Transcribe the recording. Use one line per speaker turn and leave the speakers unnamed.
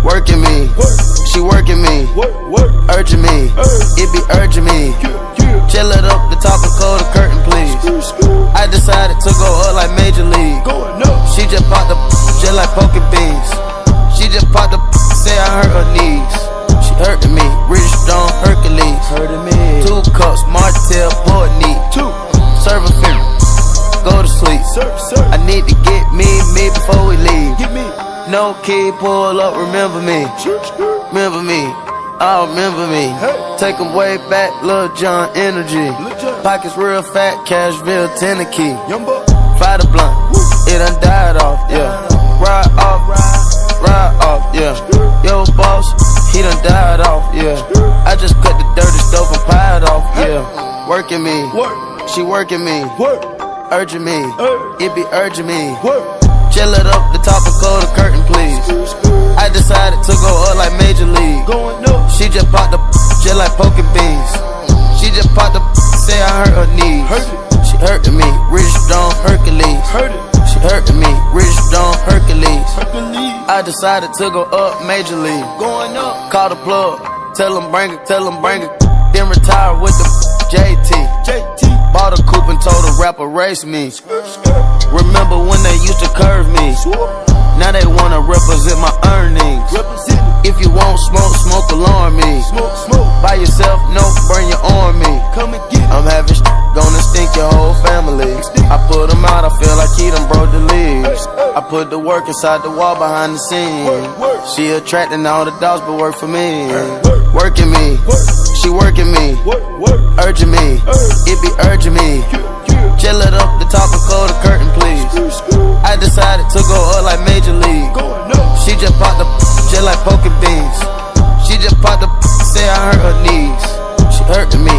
working me. She working me, urging me. It be urging me. Chill it up, the top and close the curtain, please. I decided to go up like Major League. She just popped the just like poking beans. She just popped the say I hurt her knees. She hurting me, Rich Stone Hercules. 2 cups, Martell, Port Neat. Serve a finger, go to sleep. I need to get me before we leave. No key, pull up, remember me. Remember me, oh remember me. Take 'em way back, Lil Jon energy. Pockets real fat, Cashville, Tennessee. Fire the blunt, it done died off, yeah. Ride off, yeah. Yo boss, he done died off, yeah. I just cut the dirty stove and piled off, yeah. Working me, she working me, urging me, it be urging me. Chill it up, the top and close the curtain, please. I decided to go up like Major League. She just popped the just like poking beans. She just popped the say I hurt her knees. She hurting me, Rich Stone Hercules. She hurting me, Rich Stone Hercules. I decided to go up Major League. Call the plug, tell them bring it. Then retire with the JT. Bought a coupe and told the rapper race me. Remember when they used to curve me? Now they wanna represent my earnings. If you won't smoke, alarm me. By yourself, no, burn your arm me. I'm having gonna stink your whole family. I put him out, I feel like he done broke the leaves. I put the work inside the wall behind the scene. She attracting all the dogs but work for me. Working me, she working me, urging me, it be urging me. Chill it up, the top and close the curtain, please. I decided to go up like Major League. She just popped the just like poking beans. She just popped the say I hurt her knees. She hurting me,